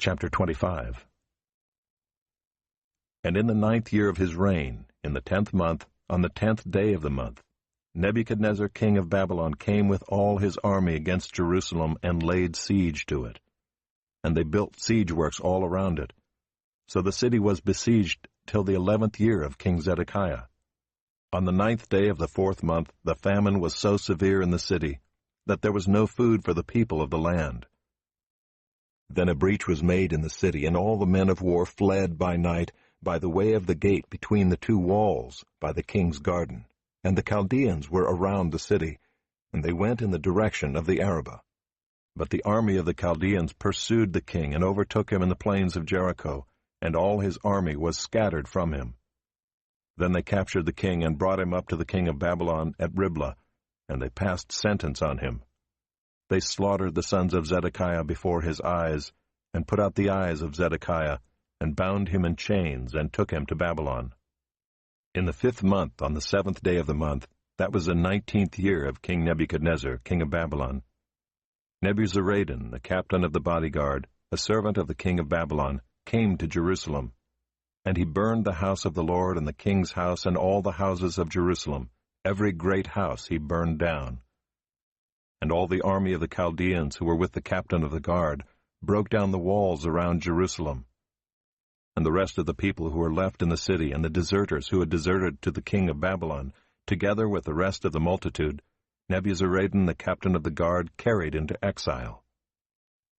Chapter 25. And in the 9th year of his reign, in the 10th month, on the 10th day of the month, Nebuchadnezzar king of Babylon came with all his army against Jerusalem and laid siege to it. And they built siege works all around it. So the city was besieged till the 11th year of King Zedekiah. On the 9th day of the 4th month the famine was so severe in the city that there was no food for the people of the land. Then a breach was made in the city, and all the men of war fled by night by the way of the gate between the two walls by the king's garden. And the Chaldeans were around the city, and they went in the direction of the Arabah. But the army of the Chaldeans pursued the king and overtook him in the plains of Jericho, and all his army was scattered from him. Then they captured the king and brought him up to the king of Babylon at Riblah, and they passed sentence on him. They slaughtered the sons of Zedekiah before his eyes, and put out the eyes of Zedekiah, and bound him in chains, and took him to Babylon. In the 5th month, on the 7th day of the month, that was the 19th year of King Nebuchadnezzar, king of Babylon, Nebuzaradan, the captain of the bodyguard, a servant of the king of Babylon, came to Jerusalem. And he burned the house of the Lord and the king's house and all the houses of Jerusalem. Every great house he burned down. And all the army of the Chaldeans who were with the captain of the guard broke down the walls around Jerusalem. And the rest of the people who were left in the city, and the deserters who had deserted to the king of Babylon, together with the rest of the multitude, Nebuzaradan the captain of the guard carried into exile.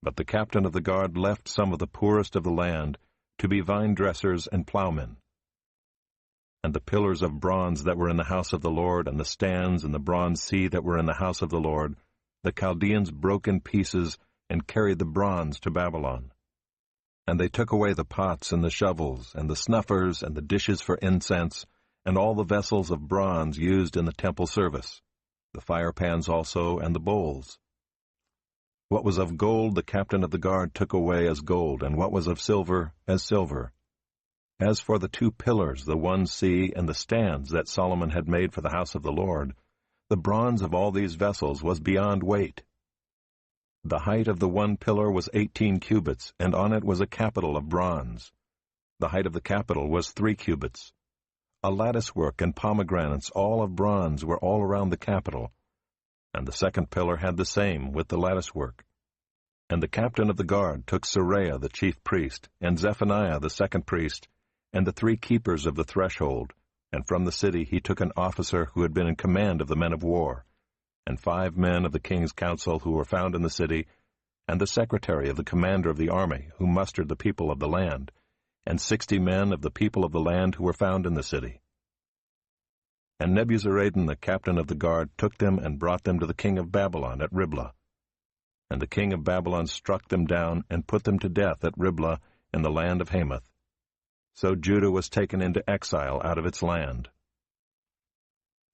But the captain of the guard left some of the poorest of the land to be vine-dressers and plowmen. And the pillars of bronze that were in the house of the Lord, and the stands and the bronze sea that were in the house of the Lord, the Chaldeans broke in pieces and carried the bronze to Babylon. And they took away the pots and the shovels, and the snuffers and the dishes for incense, and all the vessels of bronze used in the temple service, the firepans also, and the bowls. What was of gold the captain of the guard took away as gold, and what was of silver as silver. As for the 2 pillars, the one sea, and the stands that Solomon had made for the house of the Lord, the bronze of all these vessels was beyond weight. The height of the one pillar was 18 cubits, and on it was a capital of bronze. The height of the capital was 3 cubits. A latticework and pomegranates, all of bronze, were all around the capital. And the 2nd pillar had the same, with the latticework. And the captain of the guard took Seraiah the chief priest, and Zephaniah the 2nd priest, and the 3 keepers of the threshold, and from the city he took an officer who had been in command of the men of war, and 5 men of the king's council who were found in the city, and the secretary of the commander of the army who mustered the people of the land, and 60 men of the people of the land who were found in the city. And Nebuzaradan the captain of the guard took them and brought them to the king of Babylon at Riblah. And the king of Babylon struck them down and put them to death at Riblah in the land of Hamath. So Judah was taken into exile out of its land.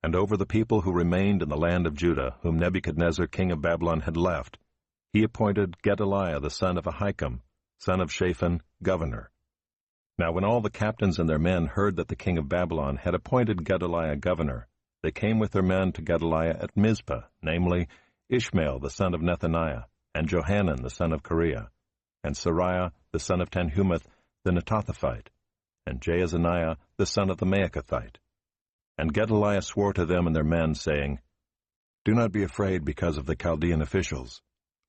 And over the people who remained in the land of Judah, whom Nebuchadnezzar king of Babylon had left, he appointed Gedaliah the son of Ahikam, son of Shaphan, governor. Now when all the captains and their men heard that the king of Babylon had appointed Gedaliah governor, they came with their men to Gedaliah at Mizpah, namely, Ishmael the son of Nethaniah, and Johanan the son of Kareah, and Seraiah the son of Tanhumeth the Netophathite, and Jaazaniah the son of the Maacathite. And Gedaliah swore to them and their men, saying, Do not be afraid because of the Chaldean officials.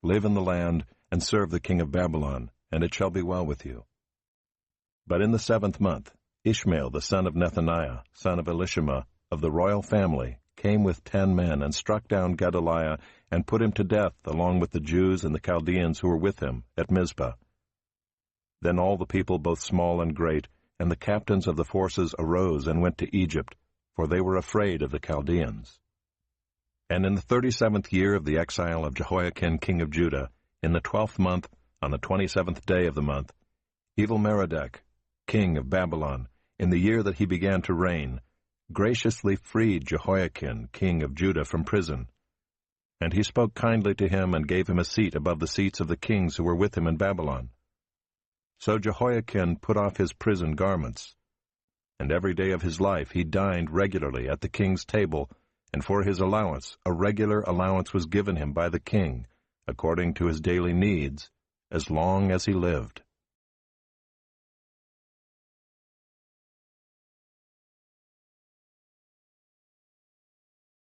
Live in the land, and serve the king of Babylon, and it shall be well with you. But in the 7th month, Ishmael the son of Nethaniah, son of Elishama, of the royal family, came with 10 men, and struck down Gedaliah, and put him to death, along with the Jews and the Chaldeans who were with him, at Mizpah. Then all the people, both small and great, and the captains of the forces arose and went to Egypt, for they were afraid of the Chaldeans. And in the 37th year of the exile of Jehoiakim king of Judah, in the 12th month, on the 27th day of the month, Evil-Merodach, king of Babylon, in the year that he began to reign, graciously freed Jehoiakim king of Judah from prison. And he spoke kindly to him and gave him a seat above the seats of the kings who were with him in Babylon. So Jehoiakim put off his prison garments, and every day of his life he dined regularly at the king's table, and for his allowance a regular allowance was given him by the king, according to his daily needs, as long as he lived.